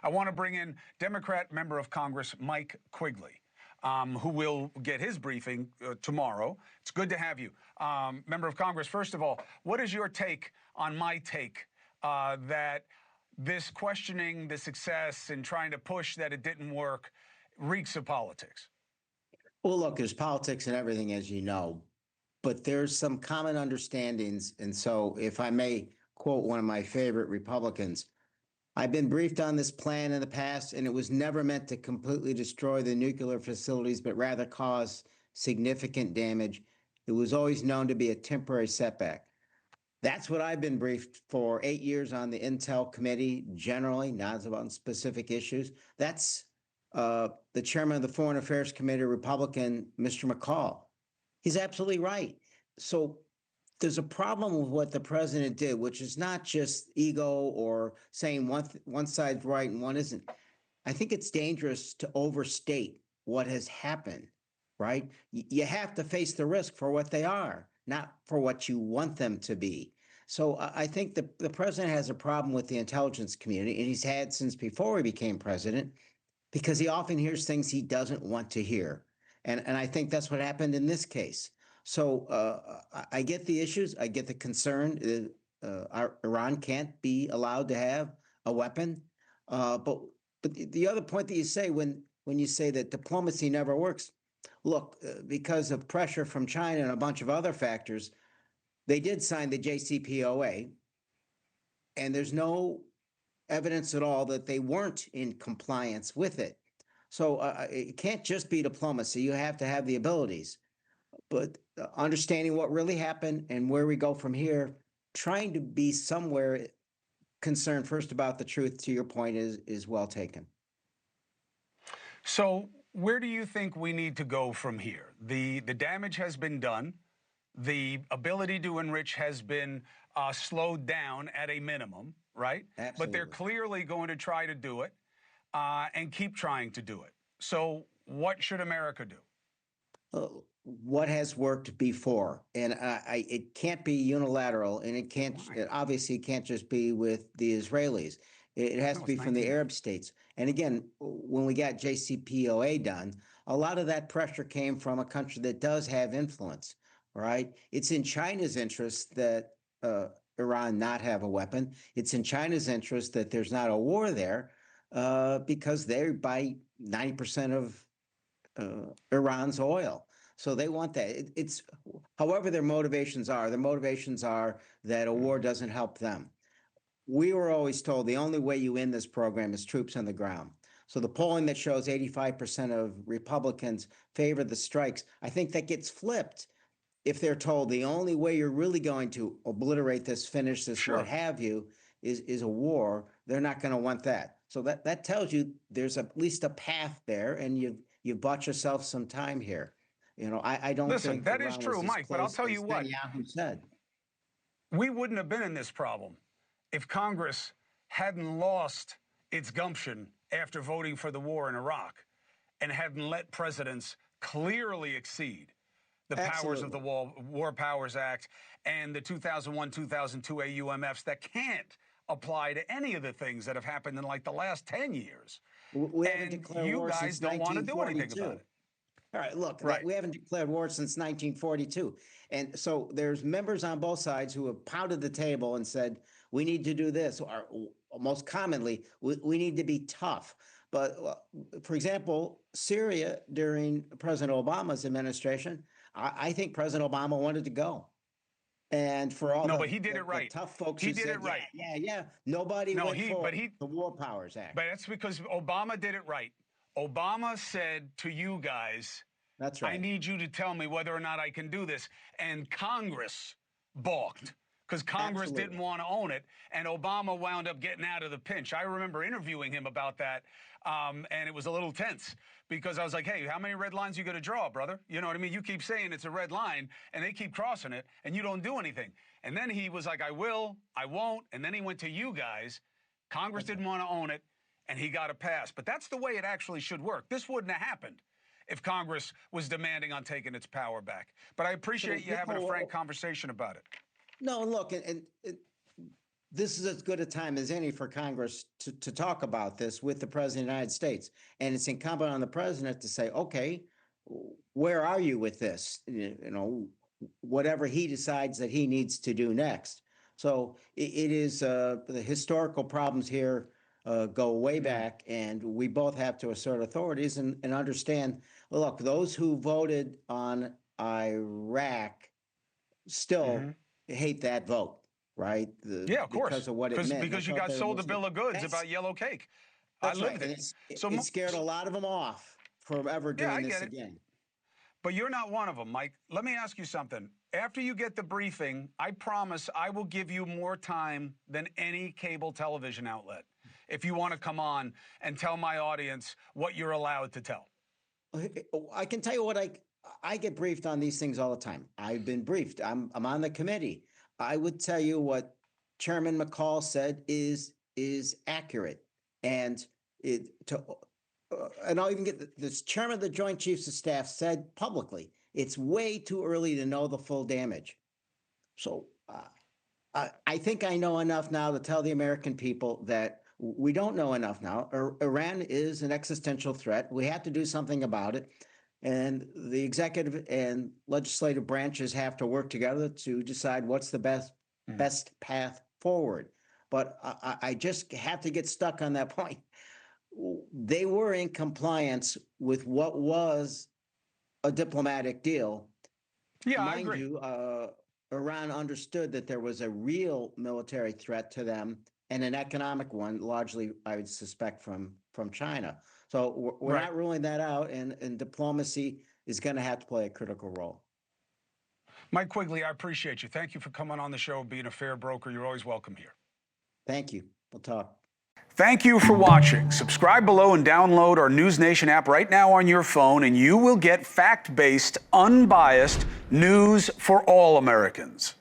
I want to bring in Democrat member of Congress Mike Quigley, who will get his briefing tomorrow. It's good to have you. Member of Congress, first of all, what is your take on my take that this questioning the success and trying to push that it didn't work reeks of politics? Well, look, there's politics and everything, as you know, but there's some common understandings. And so, if I may quote one of my favorite Republicans, I've been briefed on this plan in the past, and it was never meant to completely destroy the nuclear facilities, but rather cause significant damage. It was always known to be a temporary setback. That's what I've been briefed for 8 years on the Intel Committee, generally, not about specific issues. That's the chairman of the Foreign Affairs Committee, Republican, Mr. McCall. He's absolutely right. So there's a problem with what the president did, which is not just ego or saying one side's right and one isn't. I think it's dangerous to overstate what has happened, right? You have to face the risk for what they are, not for what you want them to be. So I think the president has a problem with the intelligence community, and he's had since before he became president, because he often hears things he doesn't want to hear. And I think that's what happened in this case. So I get the issues. I get the concern. Iran can't be allowed to have a weapon. But the other point that you say when you say that diplomacy never works, look, because of pressure from China and a bunch of other factors, they did sign the JCPOA, and there's no evidence at all that they weren't in compliance with it. So it can't just be diplomacy. You have to have the abilities. But understanding what really happened and where we go from here, trying to be somewhere concerned first about the truth, to your point, is well taken. So where do you think we need to go from here? The damage has been done. The ability to enrich has been slowed down at a minimum, right? Absolutely. But they're clearly going to try to do it and keep trying to do it. So what should America do? What has worked before, and it can't be unilateral, and it can't obviously can't just be with the Israelis. It has to be from the Arab states. And again, when we got JCPOA done, a lot of that pressure came from a country that does have influence, right? It's in China's interest that Iran not have a weapon. It's in China's interest that there's not a war there because they buy 90% of Iran's oil. So they want that. It's however their motivations are. Their motivations are that a war doesn't help them. We were always told the only way you end this program is troops on the ground. So the polling that shows 85% of Republicans favor the strikes, I think that gets flipped if they're told the only way you're really going to obliterate this, finish this, Sure, what have you, is a war. They're not going to want that. So that tells you there's at least a path there, and you've bought yourself some time here. You know, I don't listen, think that is true, Mike, but I'll tell you what. Netanyahu said. We wouldn't have been in this problem if Congress hadn't lost its gumption after voting for the war in Iraq and hadn't let presidents clearly exceed the powers of the War Powers Act and the 2001-2002 AUMFs that can't apply to any of the things that have happened in like the last 10 years. We haven't declared war since 1942. You guys don't want to do anything about it. All right, look, we haven't declared war since 1942. And so there's members on both sides who have pounded the table and said, we need to do this, or most commonly, we need to be tough. But for example, Syria during President Obama's administration, I think President Obama wanted to go. And for all but he did it right. Tough folks he who did said, it right. Yeah. Nobody went for the War Powers Act. But that's because Obama did it right. Obama said to you guys, that's right, I need you to tell me whether or not I can do this. And Congress balked because Congress didn't want to own it. And Obama wound up getting out of the pinch. I remember interviewing him about that. And it was a little tense because I was like, hey, how many red lines you going to draw, brother? You know what I mean? You keep saying it's a red line and they keep crossing it and you don't do anything. And then he was like, I will, I won't. And then he went to you guys. Congress didn't want to own it and he got a pass. But that's the way it actually should work. This wouldn't have happened if Congress was demanding on taking its power back. But I appreciate you having a frank conversation about it. No, look, and this is as good a time as any for Congress to talk about this with the President of the United States. And it's incumbent on the president to say, okay, where are you with this? Whatever he decides that he needs to do next. So it is the historical problems here go way back, and we both have to assert authorities and understand, look, those who voted on Iraq still hate that vote, right? Yeah, of course. Because of what it meant. Because you got sold a bill of goods about yellow cake. That's right. And it scared a lot of them off from ever doing this again. But you're not one of them, Mike. Let me ask you something. After you get the briefing, I promise I will give you more time than any cable television outlet if you want to come on and tell my audience what you're allowed to tell. I can tell you what I get briefed on these things all the time. I've been briefed. I'm on the committee. I would tell you what Chairman McCall said is accurate, and and I'll even get this. Chairman of the Joint Chiefs of Staff said publicly, it's way too early to know the full damage. So I think I know enough now to tell the American people that we don't know enough now. Iran is an existential threat. We have to do something about it. And the executive and legislative branches have to work together to decide what's the best path forward. But I just have to get stuck on that point. They were in compliance with what was a diplomatic deal. Yeah, Mind I agree. you, Iran understood that there was a real military threat to them and an economic one, largely, I would suspect, from China. So we're not ruling that out, and diplomacy is going to have to play a critical role. Mike Quigley, I appreciate you. Thank you for coming on the show, being a fair broker. You're always welcome here. Thank you. We'll talk. Thank you for watching. Subscribe below and download our NewsNation app right now on your phone, and you will get fact-based, unbiased news for all Americans.